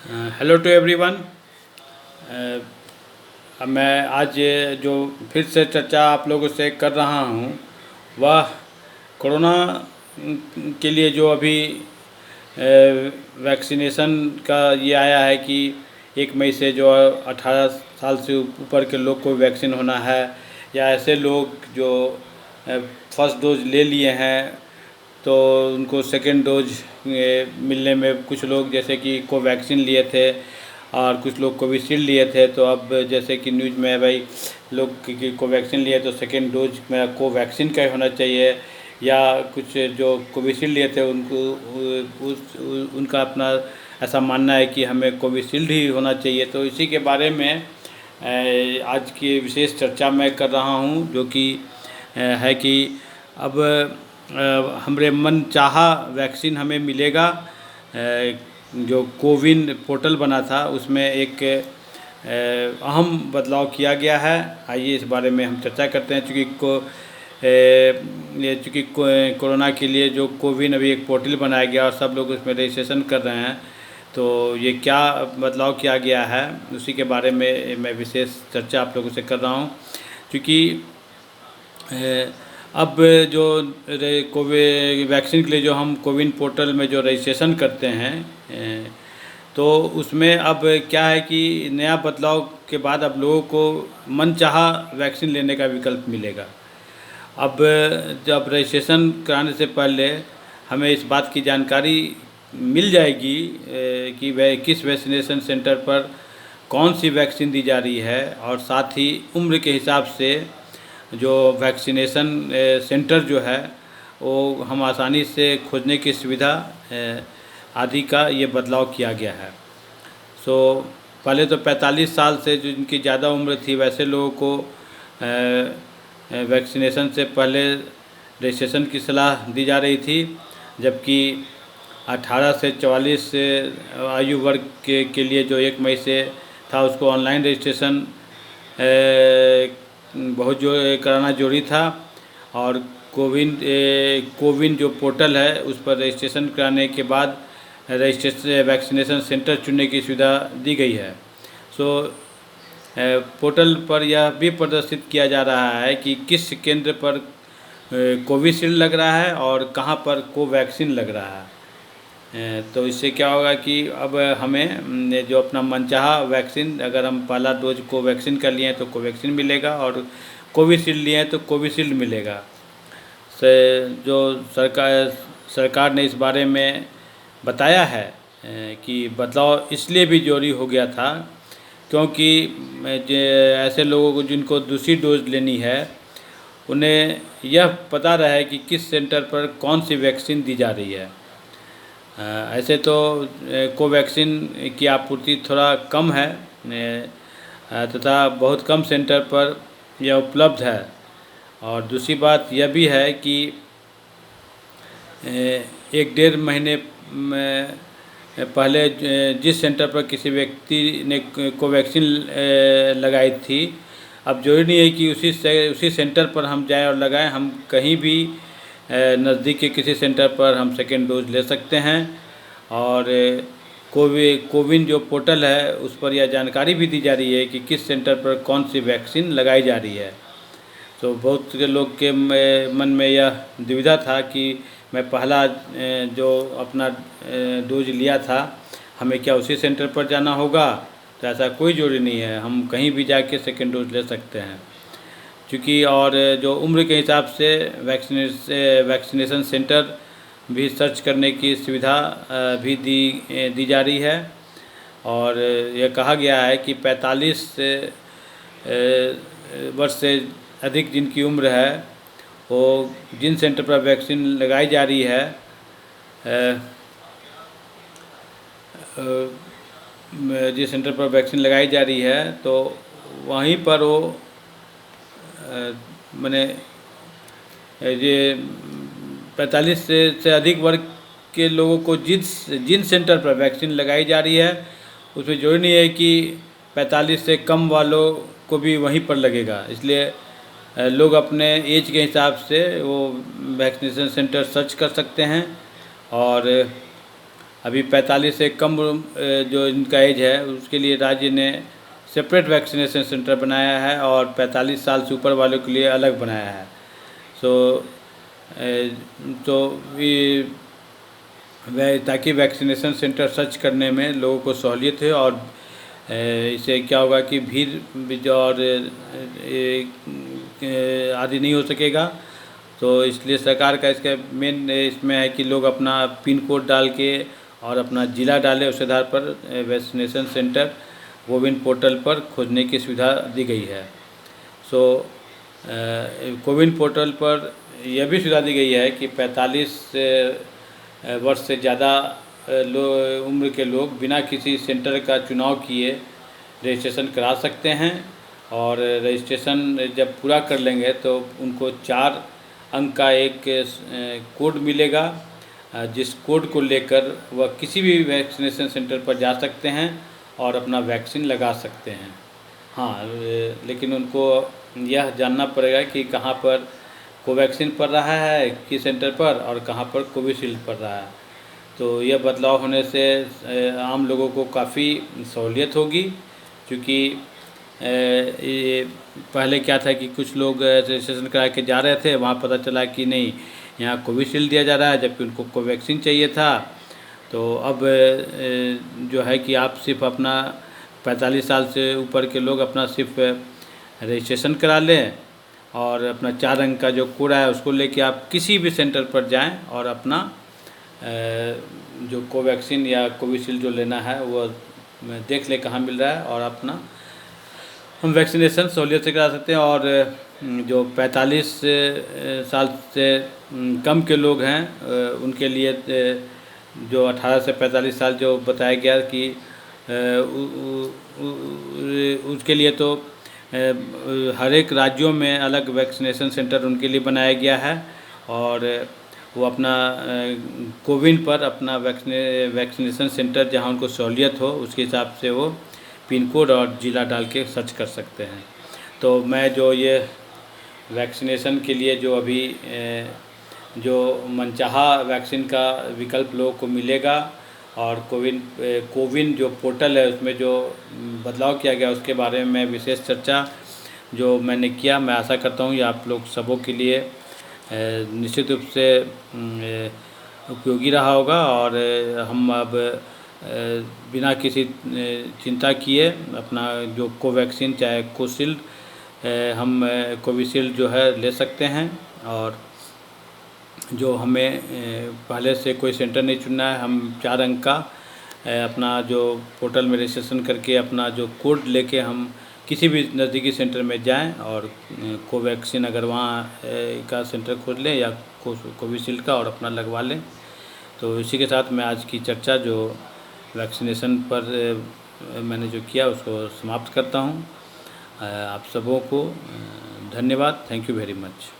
Hello to everyone. मैं आज जो फिर से चर्चा आप लोगों से कर रहा हूँ वह कोरोना के लिए जो अभी वैक्सीनेशन का ये आया है कि 1 मई से जो 18 साल से ऊपर के लोग को वैक्सीन होना है, या ऐसे लोग जो फर्स्ट डोज ले लिए हैं तो उनको सेकेंड डोज मिलने में, कुछ लोग जैसे कि कोवैक्सीन लिए थे और कुछ लोग कोविशील्ड लिए थे, तो अब जैसे कि न्यूज़ में है भाई लोग की कोवैक्सीन लिए तो सेकेंड डोज में कोवैक्सीन का ही होना चाहिए, या कुछ जो कोविशील्ड लिए थे उनको उनका अपना ऐसा मानना है कि हमें कोविशील्ड ही होना चाहिए। तो इसी के बारे में आज की विशेष चर्चा मैं कर रहा हूँ, जो कि है कि अब हमरे मन चाहा वैक्सीन हमें मिलेगा। जो कोविन पोर्टल बना था उसमें एक अहम बदलाव किया गया है। आइए इस बारे में हम चर्चा करते हैं। चूँकि कोरोना के लिए जो कोविन अभी एक पोर्टल बनाया गया और सब लोग उसमें रजिस्ट्रेशन कर रहे हैं, तो ये क्या बदलाव किया गया है उसी के बारे में मैं विशेष चर्चा आप लोगों से कर रहा हूँ। क्योंकि अब जो वैक्सीन के लिए जो हम कोविन पोर्टल में जो रजिस्ट्रेशन करते हैं, तो उसमें अब क्या है कि नया बदलाव के बाद अब लोगों को मनचाहा वैक्सीन लेने का विकल्प मिलेगा। अब जब रजिस्ट्रेशन कराने से पहले हमें इस बात की जानकारी मिल जाएगी कि वह किस वैक्सीनेशन सेंटर पर कौन सी वैक्सीन दी जा रही है, और साथ ही उम्र के हिसाब से जो वैक्सीनेशन सेंटर जो है वो हम आसानी से खोजने की सुविधा आदि का ये बदलाव किया गया है। सो पहले तो 45 साल से जिनकी ज़्यादा उम्र थी वैसे लोगों को वैक्सीनेशन से पहले रजिस्ट्रेशन की सलाह दी जा रही थी, जबकि 18 से 44 आयु वर्ग के लिए जो 1 मई से था उसको ऑनलाइन रजिस्ट्रेशन बहुत जो कराना जरूरी था। और कोविन जो पोर्टल है उस पर रजिस्ट्रेशन कराने के बाद रजिस्ट्रेशन वैक्सीनेशन सेंटर चुनने की सुविधा दी गई है। सो पोर्टल पर यह भी प्रदर्शित किया जा रहा है कि किस केंद्र पर कोविशील्ड लग रहा है और कहां पर कोवैक्सीन लग रहा है। तो इससे क्या होगा कि अब हमें जो अपना मनचाहा वैक्सीन, अगर हम पहला डोज कोवैक्सीन का लिए हैं तो कोवैक्सीन मिलेगा, और कोविशील्ड लिए हैं तो कोविशील्ड मिलेगा। से जो सरकार ने इस बारे में बताया है कि बदलाव इसलिए भी जरूरी हो गया था क्योंकि ऐसे लोगों को जिनको दूसरी डोज लेनी है उन्हें यह पता रहे कि किस सेंटर पर कौन सी वैक्सीन दी जा रही है। ऐसे तो कोवैक्सीन की आपूर्ति थोड़ा कम है तथा बहुत कम सेंटर पर यह उपलब्ध है। और दूसरी बात यह भी है कि 1 डेढ़ महीने में पहले जिस सेंटर पर किसी व्यक्ति ने कोवैक्सीन लगाई थी, अब जरूरी नहीं है कि उसी सेंटर पर हम जाएं और लगाएं। हम कहीं भी नज़दीक के किसी सेंटर पर हम सेकेंड डोज ले सकते हैं। और कोविन जो पोर्टल है उस पर यह जानकारी भी दी जा रही है कि किस सेंटर पर कौन सी वैक्सीन लगाई जा रही है। तो बहुत से लोग के मन में यह दुविधा था कि मैं पहला जो अपना डोज लिया था हमें क्या उसी सेंटर पर जाना होगा। तो ऐसा कोई जरूरी नहीं है, हम कहीं भी जाके सेकेंड डोज ले सकते हैं। क्योंकि और जो उम्र के हिसाब से वैक्सीनेशन सेंटर भी सर्च करने की सुविधा भी दी जा रही है। और यह कहा गया है कि 45 वर्ष से अधिक जिनकी उम्र है वो जिन सेंटर पर वैक्सीन लगाई जा रही है जिस सेंटर पर वैक्सीन लगाई जा रही है तो वहीं पर वो मैंने ये 45 से अधिक वर्ग के लोगों को जिन सेंटर पर वैक्सीन लगाई जा रही है उसमें जरूरी नहीं है कि 45 से कम वालों को भी वहीं पर लगेगा। इसलिए लोग अपने एज के हिसाब से वो वैक्सीनेशन सेंटर सर्च कर सकते हैं। और अभी 45 से कम जो इनका एज है उसके लिए राज्य ने सेपरेट वैक्सीनेशन सेंटर बनाया है और 45 साल से ऊपर वालों के लिए अलग बनाया है। तो ताकि वैक्सीनेशन सेंटर सर्च करने में लोगों को सहूलियत है और इससे क्या होगा कि भीड़ और आदि नहीं हो सकेगा। तो इसलिए सरकार का इसका मेन इसमें है कि लोग अपना पिन कोड डाल के और अपना ज़िला डालें, उस आधार पर वैक्सीनेशन सेंटर कोविन पोर्टल पर खोजने की सुविधा दी गई है। कोविन पोर्टल पर यह भी सुविधा दी गई है कि 45 वर्ष से ज़्यादा उम्र के लोग बिना किसी सेंटर का चुनाव किए रजिस्ट्रेशन करा सकते हैं और रजिस्ट्रेशन जब पूरा कर लेंगे तो उनको 4 अंक का एक कोड मिलेगा, जिस कोड को लेकर वह किसी भी वैक्सीनेशन सेंटर पर जा सकते हैं और अपना वैक्सीन लगा सकते हैं। हाँ, लेकिन उनको यह जानना पड़ेगा कि कहाँ पर कोवैक्सीन पड़ रहा है, किस सेंटर पर, और कहाँ पर कोविशील्ड पड़ रहा है। तो यह बदलाव होने से आम लोगों को काफ़ी सहूलियत होगी, क्योंकि ये पहले क्या था कि कुछ लोग रजिस्ट्रेशन करा के जा रहे थे, वहाँ पता चला कि नहीं यहाँ कोविशील्ड दिया जा रहा है जबकि उनको कोवैक्सीन चाहिए था। तो अब जो है कि आप सिर्फ अपना 45 साल से ऊपर के लोग अपना सिर्फ रजिस्ट्रेशन करा लें और अपना 4 अंक का जो कोड है उसको लेके आप किसी भी सेंटर पर जाएं और अपना जो कोवैक्सीन या कोविशील्ड जो लेना है वो देख लें कहाँ मिल रहा है और अपना हम वैक्सीनेशन सहूलियत से करा सकते हैं। और जो 45 साल से कम के लोग हैं उनके लिए जो 18 से 45 साल जो बताया गया कि उसके लिए तो हर एक राज्यों में अलग वैक्सीनेशन सेंटर उनके लिए बनाया गया है और वो अपना कोविन पर अपना वैक्सीनेशन सेंटर जहां उनको सहूलियत हो उसके हिसाब से वो पिन कोड और ज़िला डाल के सर्च कर सकते हैं। तो मैं जो ये वैक्सीनेशन के लिए जो अभी जो मनचाहा वैक्सीन का विकल्प लोगों को मिलेगा और कोविन जो पोर्टल है उसमें जो बदलाव किया गया उसके बारे में विशेष चर्चा जो मैंने किया, मैं आशा करता हूँ ये आप लोग सबों के लिए निश्चित रूप से उपयोगी रहा होगा और हम अब बिना किसी चिंता किए अपना जो कोवैक्सीन चाहे कोशील्ड हम कोविशील्ड जो है ले सकते हैं। और जो हमें पहले से कोई सेंटर नहीं चुनना है, हम 4 अंक का अपना जो पोर्टल में रजिस्ट्रेशन करके अपना जो कोड लेके हम किसी भी नज़दीकी सेंटर में जाएं और कोवैक्सीन अगर वहाँ का सेंटर खोज लें या कोविशील्ड का और अपना लगवा लें। तो इसी के साथ मैं आज की चर्चा जो वैक्सीनेशन पर मैंने जो किया उसको समाप्त करता हूँ। आप सबों को धन्यवाद। Thank you very much.